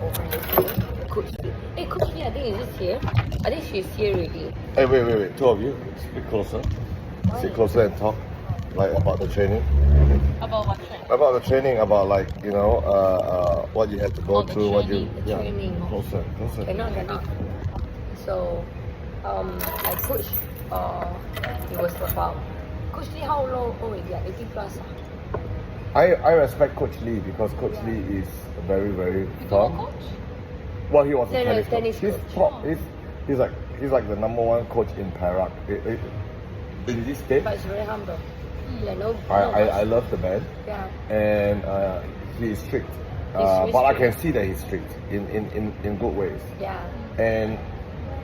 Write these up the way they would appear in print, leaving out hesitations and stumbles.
over here. Coach Lee. Hey, Coach Lee, I think is here. I think she's here already. Hey, wait. Two of you, speak closer. Why? Sit closer and talk, like about the training. About what training? About the training, about like what you had to go the through, what you training. closer. Cannot. So, I coach. It was about Coach Lee. How long already? 80 plus. I respect Coach Lee because Coach Lee is very, very firm. Coach? Well, he was a Tennis tennis coach. coach. He's like the number one coach in Perak. In this state, But it's very humble. Yeah, no. I love the man, Yeah. and he is strict. He's But I strict. can see that he's strict in good ways. Yeah.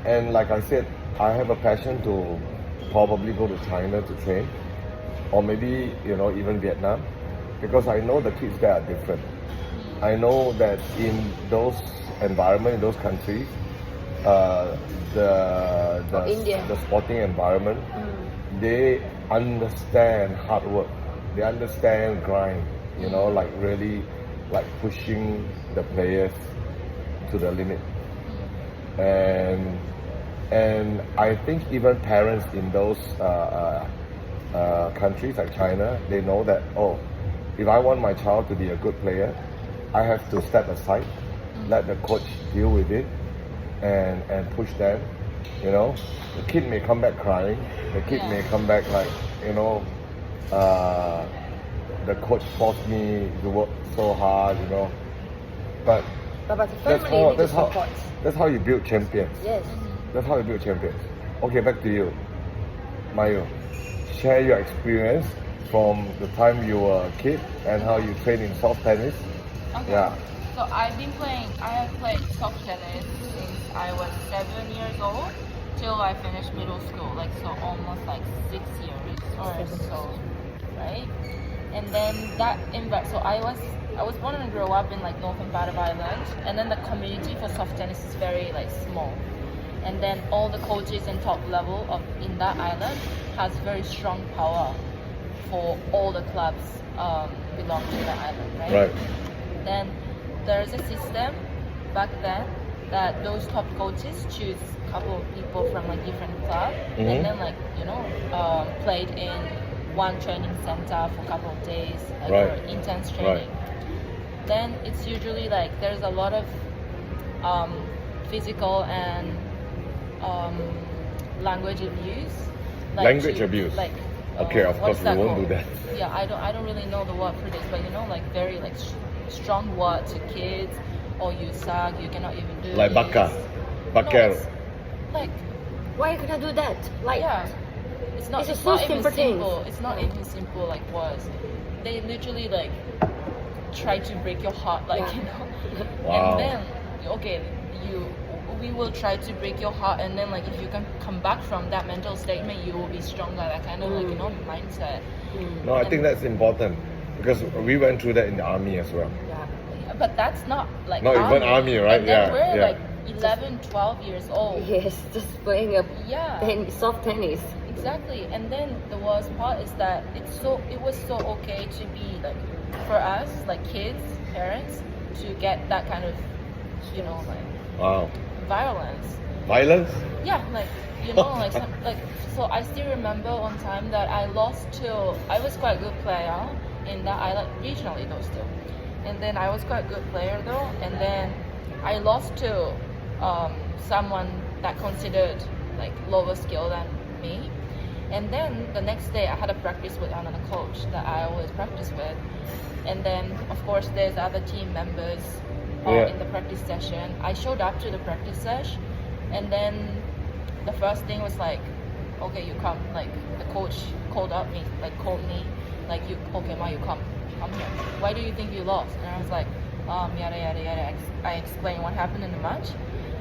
And like I said, I have a passion to probably go to China to train, or maybe even Vietnam, because I know the kids there are different. I know that in those environment, in those countries, India. the sporting environment, they understand hard work. They understand grind. Like really, like pushing the players to the limit. And I think even parents in those countries like China, they know that, if I want my child to be a good player, I have to step aside, let the coach deal with it, and push them. The kid may come back crying. The kid may come back like, the coach forced me to work so hard, But But the family need to support. that's how you build champions. Yes. That's how you build champions. Okay, back to you, Mayu. Share your experience from the time you were a kid and how you train in soft tennis. Okay. Yeah. So I have played soft tennis since I was 7 years old till I finished middle school, so almost 6 years or so, right? And then so I was born and grew up in Northern part of Ireland, and then the community for soft tennis is very small. And then all the coaches and top level in that island has very strong power for all the clubs belong to the island, right? Right. Then there's a system back then that those top coaches choose a couple of people from different clubs, and then played in one training center for a couple of days, Right. for intense training. Then it's usually there's a lot of physical and language abuse. Language abuse. Okay, of course what's we that won't called? do that. Yeah, I don't really know the word for this, but very strong word to kids, or you suck, you cannot even do Like this. baka. No, Bakero. it's Why can I do that? yeah, it's not It's it's so not even simple things. simple. It's not even simple words. They literally try to break your heart, Yeah. Wow. And then we will try to break your heart, and then if you can come back from that mental statement, you will be stronger. That kind of mindset. No, I think that's important because we went through that in the army as well. Yeah. But that's not Not even army, right? And then Yeah, we're 11, 12 years old. Yes, just playing a Yeah. soft tennis. Exactly. And then the worst part is that it was so okay to be for us kids, parents, to get that kind of Wow. violence. Violence? Yeah, so I still remember one time that I was quite a good player in that island, regionally though still. And then I was quite a good player though, and then I lost to someone that considered lower skill than me. And then the next day I had a practice with another coach that I always practice with. And then of course there's other team members in the practice session. I showed up to the practice session, and then the first thing was okay, you come. The coach called me, you okay, Ma, you come here. Why do you think you lost? And I was yada yada yada. I explained what happened in the match,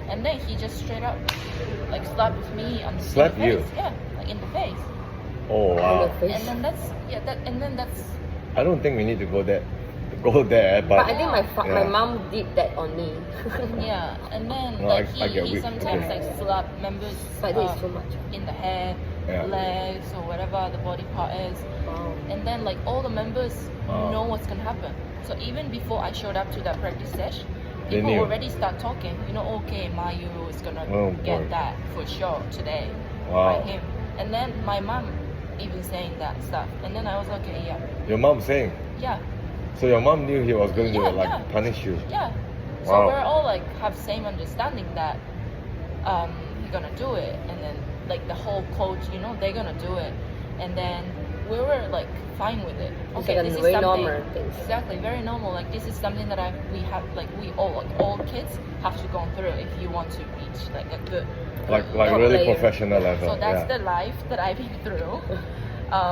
and then he just straight up slapped me on the Slap face. you? Yeah, in the face. Oh wow. And then that's I don't think we need to go there, But I think my Yeah. mom did that on me. yeah. And then No, I get he weak. sometimes Okay. slap members But this is too much. in the hair, Yeah. legs, or whatever the body part is. Wow. And then all the members Wow. know what's gonna happen. So even before I showed up to that practice session, They people knew. already start talking. Okay, Mayu is gonna Oh, get boy. that for sure today Wow. by him. And then my mom even saying that stuff. And then I was like, okay, Your mom saying. yeah. So your mom knew he was going to Yeah, like yeah. punish you. Yeah. So Wow. we're all like have same understanding that he's gonna do it, and then like the whole coach, they're gonna do it, and then we were like fine with it. It's Okay, like a this is very something normal things. exactly very normal. Like this is something that we have like we all kids have to go through if you want to reach like a good. Like Top really player. professional level. So that's yeah. the life that I've been through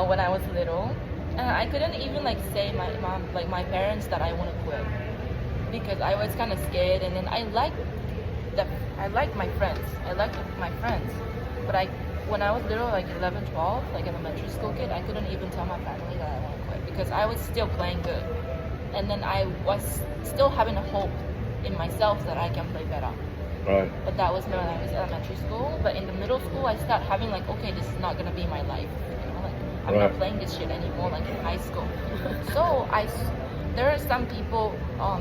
when I was little, and I couldn't even like say my parents that I want to quit because I was kind of scared, and then I like my friends. I liked my friends, but when I was little, like 11, 12, like elementary school kid, I couldn't even tell my family that I want to quit because I was still playing good, and then I was still having a hope in myself that I can play better. Right. But that was when I was elementary school. But in the middle school, I start having like, okay, this is not gonna be my life. Like I'm not Right. playing this shit anymore. Like in high school. So there are some people,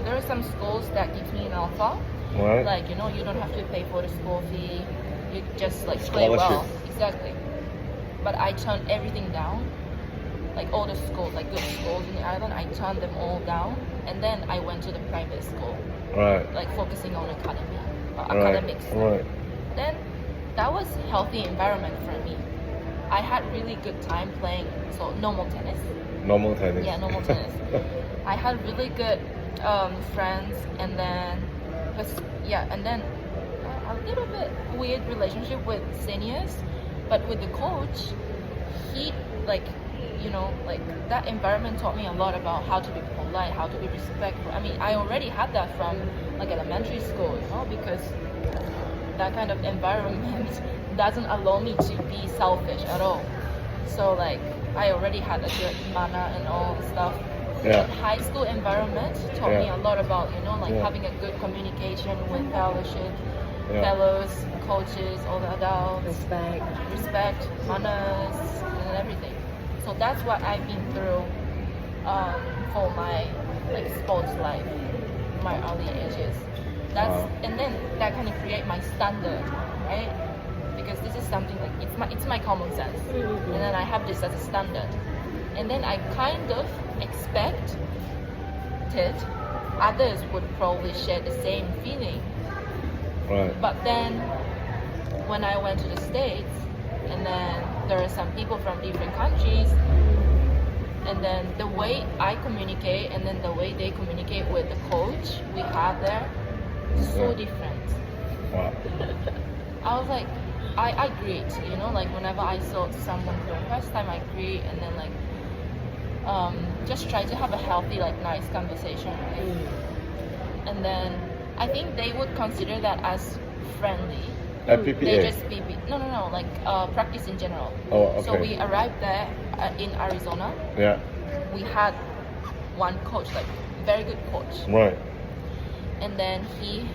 there are some schools that give me an offer. Right. Like you don't have to pay for the school fee. You just like play well. Scholarship. Exactly. But I turned everything down. Like all the schools, like good schools in the island, I turned them all down. And then I went to the private school, Right. like focusing on academics. Right. Then that was healthy environment for me. I had really good time playing normal tennis. Normal tennis. Yeah, normal tennis. I had really good friends, and then a little bit weird relationship with seniors, but with the coach, he like that environment taught me a lot about how to be polite, how to be respectful. I mean, I already had that from like elementary school, because that kind of environment doesn't allow me to be selfish at all. So like I already had a good manner and all stuff. Yeah. But high school environment taught me Yeah. a lot about Yeah. having a good communication with fellowship, Yeah. fellows, coaches, all the adults, respect, manners, and everything. So that's what I've been through for my like sports life, my early ages. Wow. And then that kind of create my standard, right? Because this is something like it's my common sense, and then I have this as a standard, and then I kind of expected others would probably share the same feeling. Right. But then when I went to the States, and then there are some people from different countries, and then the way I communicate and then the way they communicate with the coach we have there is so Yeah. different. Wow. I was like, I agreed, like whenever I saw someone for the first time, I agreed, and then like just try to have a healthy, like nice conversation, right? And then I think they would consider that as friendly. FPPA. They just no, like practice in general. Oh, okay. So we arrived there in Arizona. Yeah. We had one coach, like very good coach, Right. and then he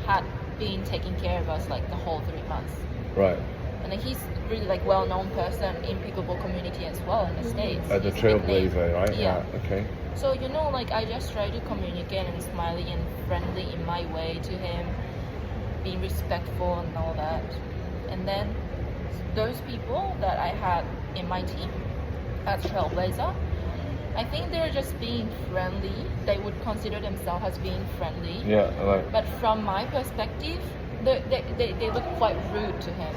had been taking care of us like the whole 3 months. Right. And then he's really like well-known person in pickleball community as well in the States. At the He's a big name. Trailblazer, right? Yeah. Okay. So like I just try to communicate and smiley and friendly in my way to him, being respectful and all that. And then those people that I had in my team at Trailblazer, I think they're just being friendly. They would consider themselves as being friendly. Yeah. Right. But from my perspective, they look quite rude to him.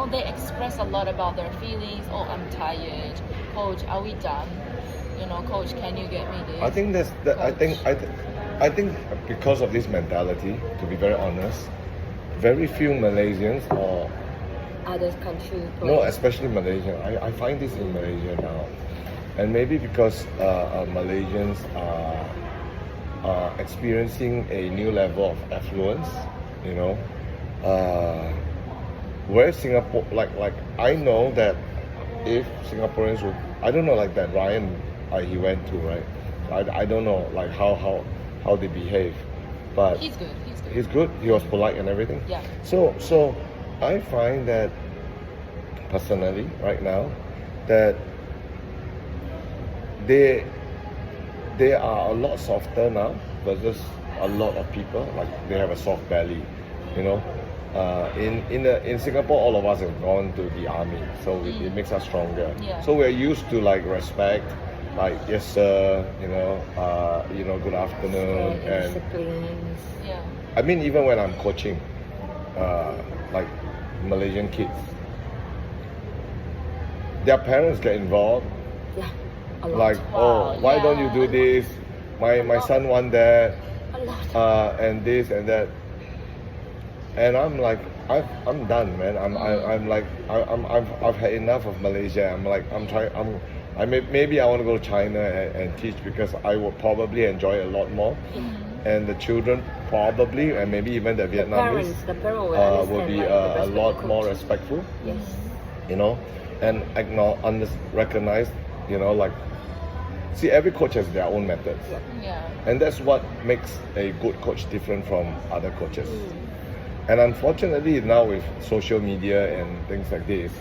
They express a lot about their feelings. Oh, I'm tired. Coach, are we done? Coach, can you get me this? I think that's. I think because of this mentality, to be very honest, very few Malaysians or Other countries. no, especially Malaysia. I find this in Malaysia now, and maybe because Malaysians are experiencing a new level of affluence, where Singapore, like I know that if Singaporeans would, I don't know, like that Ryan, he went to, right? I don't know like how they behave, but He's good. he's good. He was polite and everything. Yeah. So I find that personally right now that they are a lot softer now versus a lot of people, like they have a soft belly, you know. In Singapore, all of us have gone to the army, so it makes us stronger. Yeah. So we're used to like respect, like yes sir, good afternoon, and disciplines. Yeah. I mean even when I'm coaching, like Malaysian kids, their parents get involved. Yeah, a lot. Like, Wow, oh, why don't you do yeah. this? My son want that, A lot. and this and that. And I'm like, I'm done, man. I've had enough of Malaysia. Maybe I want to go to China and teach, because I would probably enjoy it a lot more. And the children probably, and maybe even the Vietnamese, The parents will understand, will be like, a respect lot the more coach. respectful, Yes. you know, and recognize, see, every coach has their own methods. Yeah. Yeah. And that's what makes a good coach different from other coaches. And unfortunately now with social media and things like this,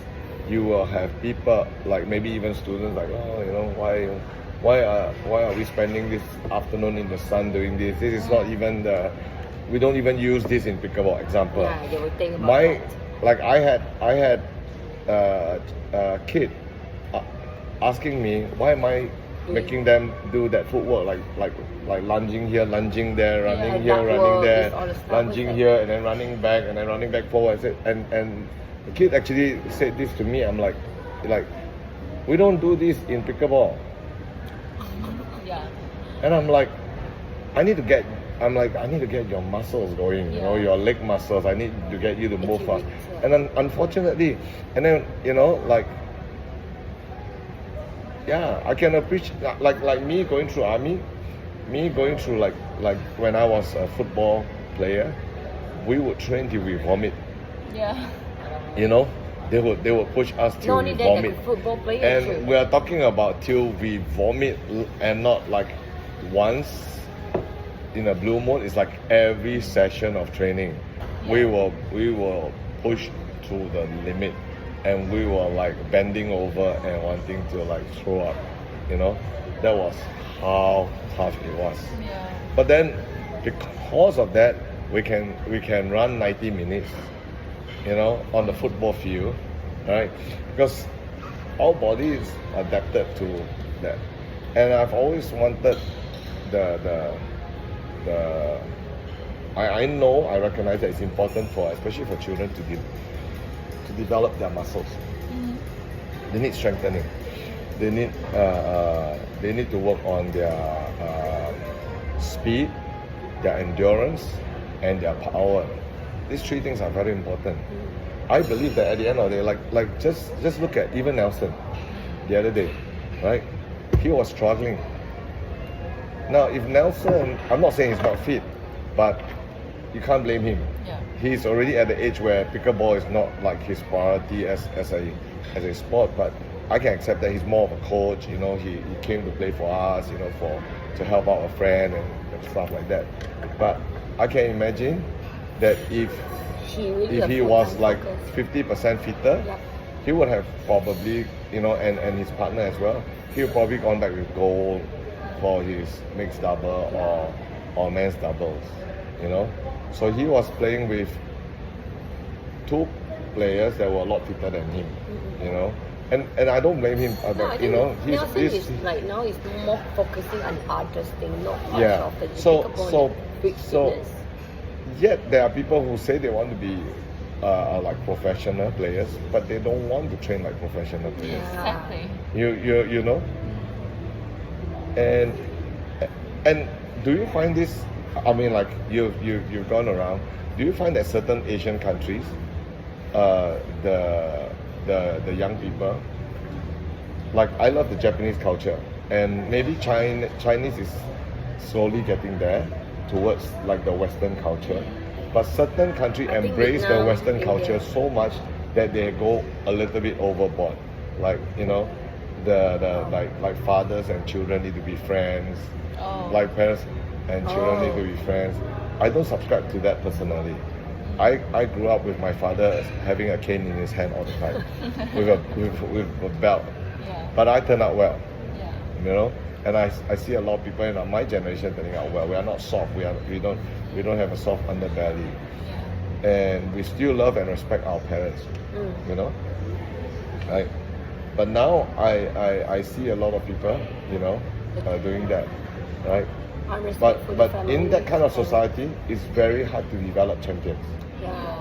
you will have people, like maybe even students, like, why are we spending this afternoon in the sun doing this? This is not even we don't even use this in pickleball. Example, Yeah, they will think about that. like I had a kid asking me, why am I making them do that footwork, like lunging here, lunging there, running here, duck running work, there, this all the stuff lunging with here, and then running back, and then running back forward. I said, and the kid actually said this to me. I'm like, we don't do this in pickleball. Yeah. And I'm like, I need to get your muscles going, your leg muscles. I need to get you to move fast. yeah. And then unfortunately, and then yeah, I can appreciate, like me going through army, me going through like when I was a football player, we would train till we vomit. Yeah. They would push us till Not we only that, vomit. the football player And too. we are talking about till we vomit, and not like once in a blue moon. It's like every session of training, we will push to the limit, and we were like bending over and wanting to like throw up. That was how tough it was. Yeah. But then, because of that, we can run 90 minutes, on the football field, right? Because our body is adapted to that. And I've always wanted I recognize that it's important especially for children to develop their muscles. They need strengthening. They need to work on their speed, their endurance, and their power. These three things are very important. I believe that at the end of the day, like just look at even Nelson the other day, right? He was struggling. Now, if Nelson, I'm not saying he's not fit, but you can't blame him. Yeah. He's already at the age where pickleball is not like his priority as a sport, but I can accept that he's more of a coach. He came to play for us, to help out a friend and stuff like that. But I can imagine that if he was like 50% fitter, Yep. he would have probably, and his partner as well, he would probably gone back with gold for his mixed double or men's doubles, So he was playing with two players that were a lot fitter than him, And I don't blame him, No, I but, think Nelson he's is like now is more focusing on others thing, not much Yeah. of the So- pickleball so- and big so- fitness. Yet there are people who say they want to be like professional players, but they don't want to train like professional players. Exactly. You know, and do you find this? I mean, like you've gone around. Do you find that certain Asian countries, the young people, like I love the Japanese culture, and maybe Chinese is slowly getting there towards like the Western culture, but certain countries I think embrace the Vietnam, Western India. culture so much that they go a little bit overboard. Like the like fathers and children need to be friends, Oh. like parents and children need to be friends. I don't subscribe to that personally. I grew up with my father having a cane in his hand all the time with a belt, Yeah. but I turned out well. Yeah. And I see a lot of people in my generation telling out, well, we are not soft. We don't have a soft underbelly, Yeah. and we still love and respect our parents. You know, right? But now I see a lot of people, doing that, right? Unrespect for the But family. in that kind of society, it's very hard to develop champions. Yeah.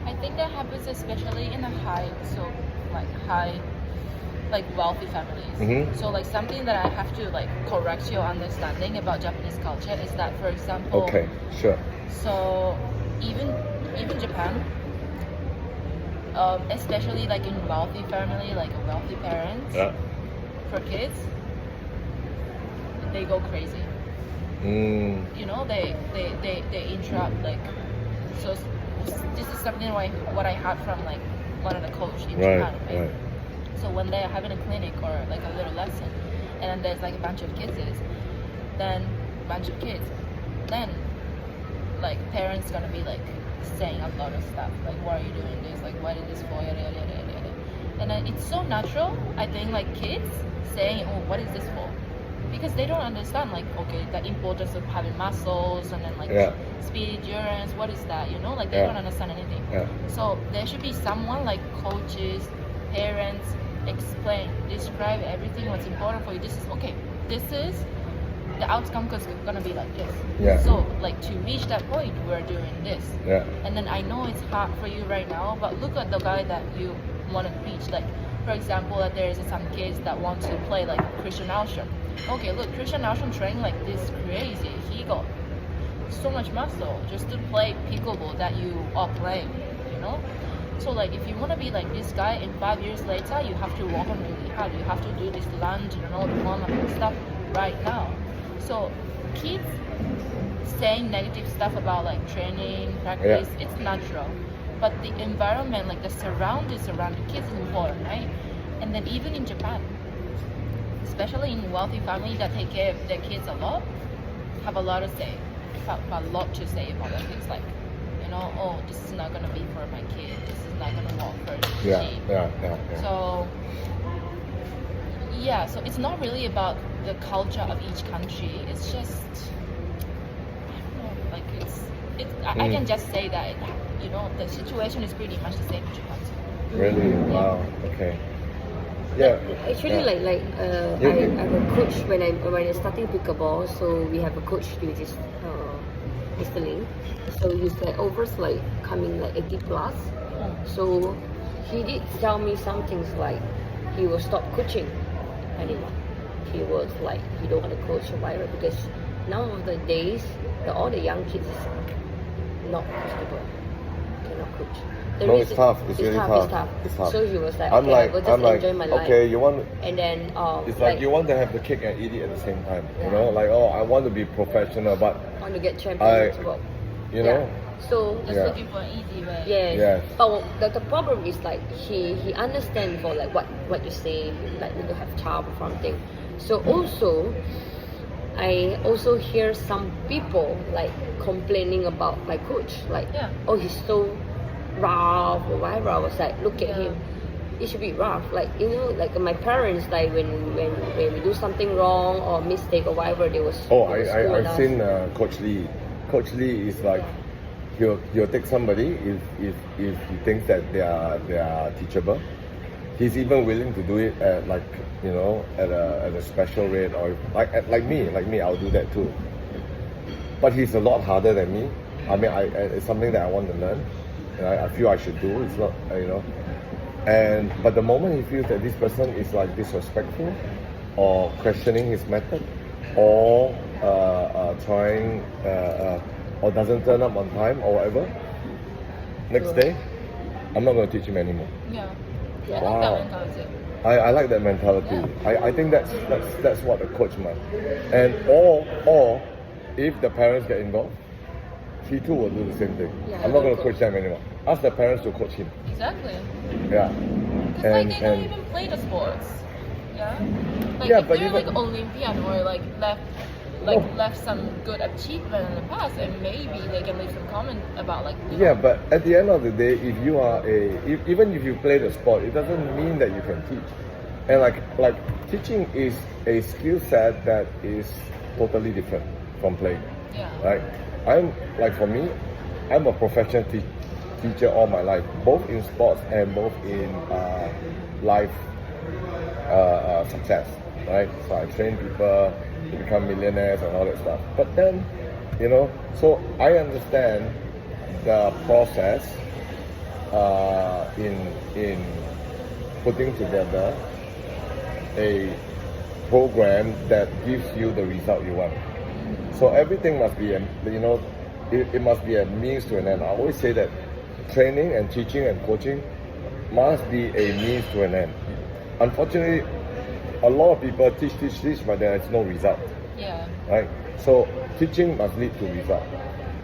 I think that happens especially in a high, wealthy families. Mhm. So like something that I have to like correct your understanding about Japanese culture is that, for example, Okay, sure. so even Japan, especially like in wealthy family, like a wealthy parents, Yeah. for kids, they go crazy. Mm, They interrupt like, so this is something what I heard from like one of the coach in right, Japan, right? right. So when they're having a clinic or like a little lesson, and then there's like a bunch of kids, then like parents gonna be like saying a lot of stuff like, why are you doing this, like what is this for, yada, yada, yada, yada. And then it's so natural, I think, like kids saying, oh, what is this for, because they don't understand like, okay, the importance of having muscles, and then like Yeah. speed, endurance, what is that, like they Yeah. don't understand anything. Yeah. So there should be someone like coaches, parents, describe everything what's important for you. This is the outcome is gonna be like this. Yeah. So like to reach that point, we're doing this. Yeah. And then I know it's hard for you right now, but look at the guy that you want to reach. Like, for example, that there's some kids that want to play like Christian Alsham. Okay, look, Christian Alsham trained like this crazy. He got so much muscle just to play pickleball that you are playing, So like if you want to be like this guy, in 5 years later, you have to work on really hard. You have to do this lunge and all the warm-up and stuff right now. So kids saying negative stuff about like training, practice, it's natural. But the environment, like the surroundings around the kids is important, right? And then even in Japan, especially in wealthy families that take care of their kids a lot, have a lot to say about their kids. Like, oh, this is not gonna be for my kid. This is not gonna work for Yeah. she. Yeah. So it's not really about the culture of each country. It's just, I don't know, like I can just say that the situation is pretty much the same in Japan too. Really? Wow. Okay. Yeah. Actually, yeah. I have a coach when I starting pickleball. So we have a coach which is Mr. Ling. So he's like almost like coming like 80 plus. So he did tell me some things like he will stop coaching anymore. He was like he don't want to coach or whatever, because nowadays all the young kids is not comfortable, cannot coach. No, it's tough. It's really tough. It's tough. So he was like, I'm okay, I will just enjoy my life. okay, you want. And then It's like you want to have the cake and eat it at the same time. Like, oh, I want to be professional, but want to get champion as well. So Just looking for an easy way. yes. But the problem is like he understands for like what you say, like need to have child or something. So also I also hear some people like complaining about my coach, like oh, he's so rough or whatever. I was like, look at him, it should be rough. Like like my parents, like when we do something wrong or mistake or whatever, they was I've seen Coach Lee. Coach Lee is like he'll take somebody if he thinks that they are teachable. He's even willing to do it at like at a special rate, or like me I'll do that too. But he's a lot harder than me. I mean, it's something that I want to learn, and I feel I should do. It's not but the moment he feels that this person is like disrespectful or questioning his method or trying or doesn't turn up on time or whatever, next day I'm not going to teach him anymore. I Wow. like that mentality. I like that mentality. I think that's what a coach must. And or if the parents get involved, he too will do the same thing. I'm not going to coach them anymore. Ask the parents to coach him. Exactly. Yeah. Because they don't even play the sports. Like if but they're even, like Olympian or like left some good achievement in the past, and maybe they can leave some comment about like. But at the end of the day, if you are even if you play the sport, it doesn't mean that you can teach. And like teaching is a skill set that is totally different from playing. Yeah. Right? I'm like for me, I'm a professional teacher all my life, both in sports and both in life success. Right? So I train people to become millionaires and all that stuff. But then, you know, so I understand the process in putting together a program that gives you the result you want. So everything must be, it must be a means to an end. I always say that training and teaching and coaching must be a means to an end. Unfortunately, a lot of people teach, but there is no result. Yeah. Right? So teaching must lead to result.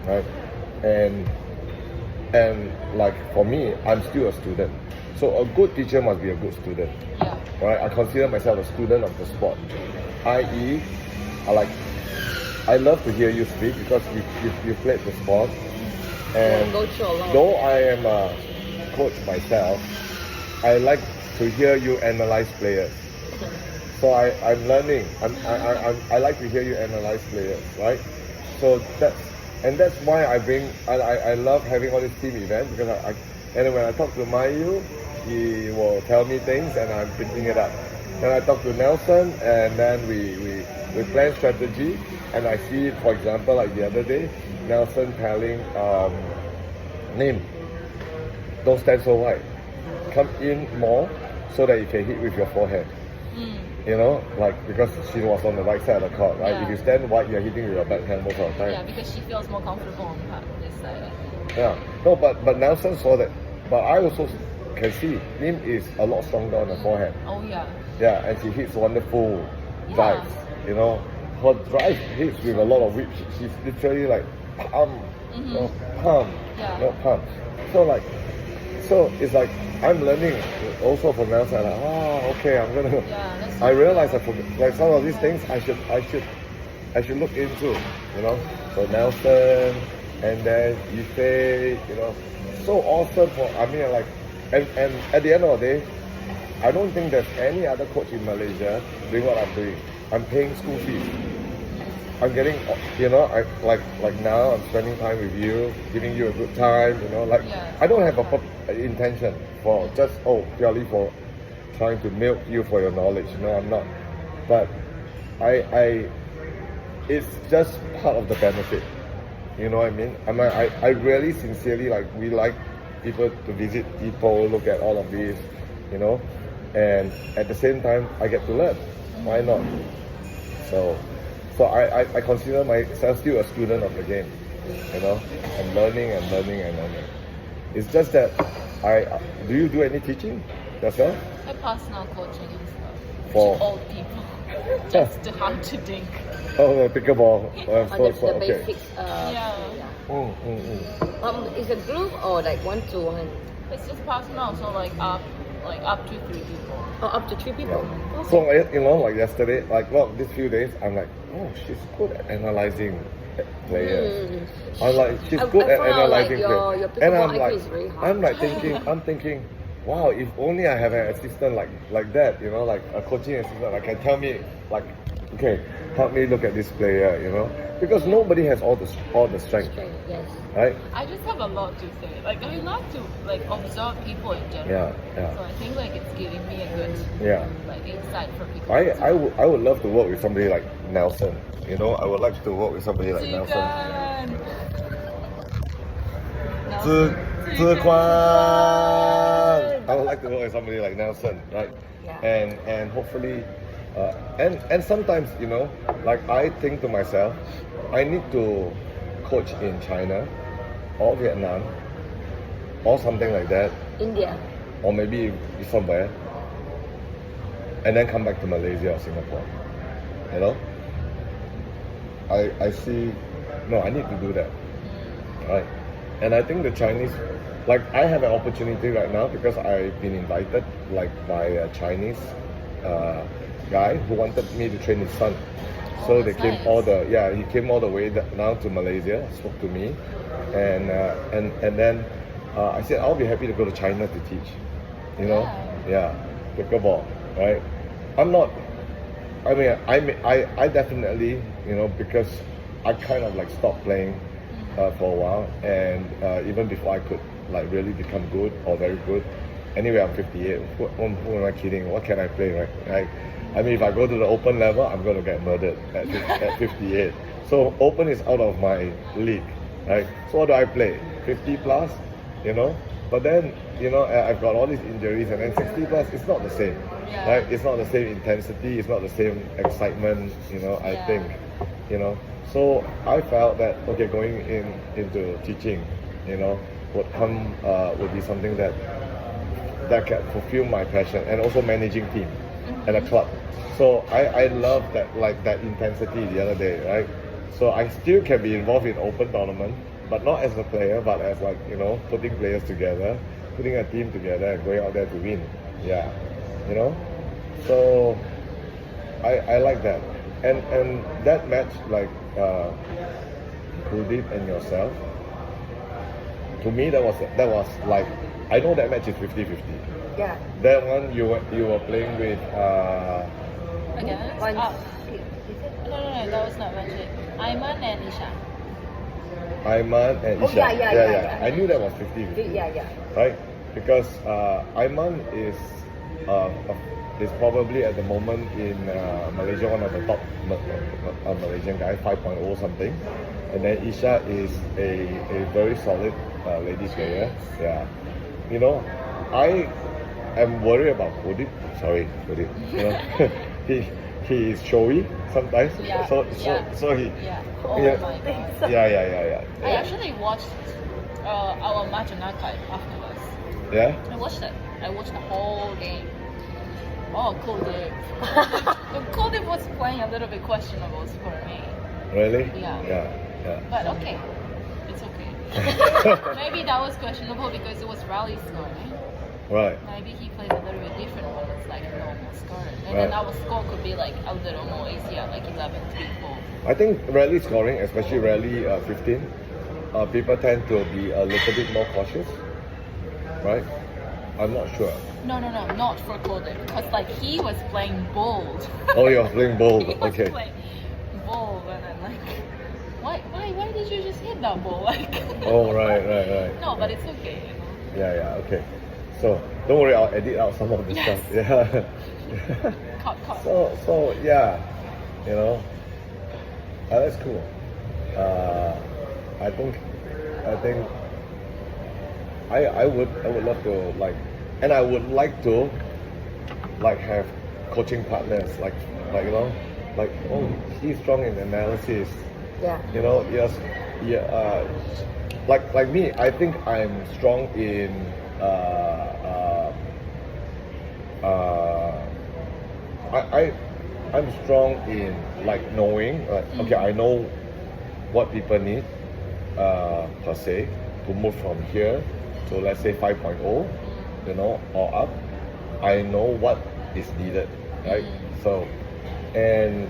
Right? And like for me, I'm still a student. So a good teacher must be a good student. Yeah. Right? I consider myself a student of the sport. I.e., I love to hear you speak because you played the sport. And Go through a lot. though I am a coach myself, I like to hear you analyze players. So I'm learning. I like to hear you analyze players, right? So that's why I love having all these team events because and when I talk to Mayu, he will tell me things and I'm picking it up. Then I talk to Nelson and then we plan strategy and I see, for example, like the other day, Nelson telling Nim, don't stand so wide. Come in more so that you can hit with your forehand. You know, like because she was on the right side of the court, right? Yeah. If you stand wide, you're hitting with your backhand most of the time. Yeah, because she feels more comfortable on this side. Yeah. No, but Nelson saw that. But I also can see Nim is a lot stronger on the forehand. Oh yeah. Yeah, and she hits wonderful Yeah. drives. You know, her drive hits with a lot of whip. She's literally like palm, you know, palm, Yeah. you know, palm. So it's like I'm learning also from Nelson. Like, okay, I'm gonna. Yeah, that's I realize I forget like some of these things I should look into, you know. So Nelson and then Ife, you know, so awesome for and at the end of the day, I don't think there's any other coach in Malaysia doing what I'm doing. I'm paying school fees. I'm getting, you know, like now I'm spending time with you, giving you a good time, you know, like Yeah. I don't have a intention for just purely for trying to milk you for your knowledge. No, I'm not. But it's just part of the benefit. You know what I mean? I really sincerely we like people to visit people, look at all of these, you know, and at the same time I get to learn. Why not? So I consider myself still a student of the game. You know, I'm learning and learning and learning. It's just that do you do any teaching yourself? a personal coaching and stuff. For- To old people. Just to how to think. Oh, no, pickleball. The Okay. basics. Yeah. Is a group or like 1-to-1? It's just personal, so like up to 3 people. Or up to 3 people? Yeah. So you know, like yesterday, these few days, I'm like, oh, she's good at analyzing players. I'm like, she's good at found out, like, analyzing your players. pickleball And IQ is very high. I'm thinking, wow, if only I have an assistant like that, you know, like a coaching assistant, that can tell me like, okay, help me look at this player, you know, because nobody has all the strength, Yes. right? I just have a lot to say. Like I love to observe people in general. Yeah. So I think it's giving me a good Yeah. insight for people. I would love to work with somebody like Nelson. You know, I would like to work with somebody like Nelson. I would like to work with somebody like Nelson, right? Yeah. And hopefully, and sometimes, you know, like I think to myself, I need to coach in China or Vietnam or something like that, India. or maybe somewhere, and then come back to Malaysia or Singapore. You know, I see. No, I need to do that, right? And I think the Chinese, like I have an opportunity right now because I've been invited by a Chinese guy who wanted me to train his son. So they came nice. he came all the way down to Malaysia, spoke to me, and then I said I'll be happy to go to China to teach. You know, pickleball, right? I'm not. I mean, I definitely, you know, because I kind of like stopped playing for a while, and even before I could like really become good or very good. Anyway, I'm 58. Who am I kidding? What can I play, right? I mean, if I go to the open level, I'm going to get murdered at 58. So open is out of my league, right? So what do I play? 50 plus, you know? But then, you know, I've got all these injuries, and then 60 plus, it's not the same, right? It's not the same intensity, it's not the same excitement, you know, I think, you know. So I felt that, okay, going into teaching, you know, would be something that can fulfill my passion, and also managing team and a club. So I love that, like that intensity the other day, right? So I still can be involved in open tournament, but not as a player, but as like, you know, putting players together, putting a team together and going out there to win. Yeah, you know. So I like that, and that match, like Kuldeep and yourself. To me, that was like, I know that match is 50-50. Yeah. That one you were playing with Against? One. No, that was not Manjit. Ayman and Isha. Ayman and Oh, Isha. yeah. I knew that was 50-50. Yeah. Right? Because Ayman is probably at the moment in Malaysia one of the top Malaysian guys, 5.0 something. And then Isha is a very solid lady player. Yeah. You know, I am worried about Kuldeep. Sorry, Kuldeep. You know, he is showy sometimes. Yeah. So he. Yeah. Oh Yeah. my god. Yeah. I actually watched our match on archive afterwards. Yeah. I watched it. I watched the whole game. Oh, Kuldeep. Kuldeep was playing a little bit questionable for me. Really? Yeah. Yeah. But okay. It's okay. Maybe that was questionable because it was rally scoring. Right. Maybe he plays a little bit different when it's like normal scoring. And Right. then our score could be like a little more easier, like 11-3-4. I think rally scoring, especially rally 15, people tend to be a little bit more cautious, right? I'm not sure. No, not for Kuldeep. Because like he was playing bold. Oh, you're playing bold. He was Okay. playing bold, and then like, why did you just hit that ball? Like. Oh, right. No, but it's okay. You know? Yeah. Okay. So don't worry, I'll edit out some of the Yes. stuff. Yeah. Cut. So yeah, you know, that's cool. I think I would love to like, and I would like to like have coaching partners like you know, like, oh, he's strong in analysis. Yeah. You know, yes, yeah. Like me, I think I'm strong in I'm strong in like knowing, like, okay, I know what people need per se to move from here to, let's say, 5.0, you know, or up. I know what is needed, right? So, and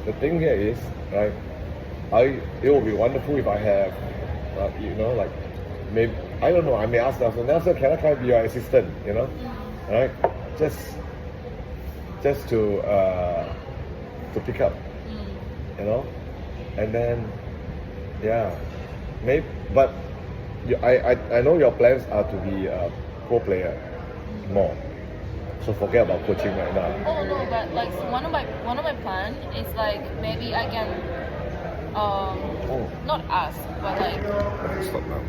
the thing here is, right, it would be wonderful if I have, you know, like, maybe, I don't know, I may ask Nelson, can I be your assistant, you know, right? Just to pick up, you know, and then, yeah, maybe, but I know your plans are to be a pro player more, so forget about coaching right now. Oh no, but like one of my plan is like maybe I can not ask, but like Stop now.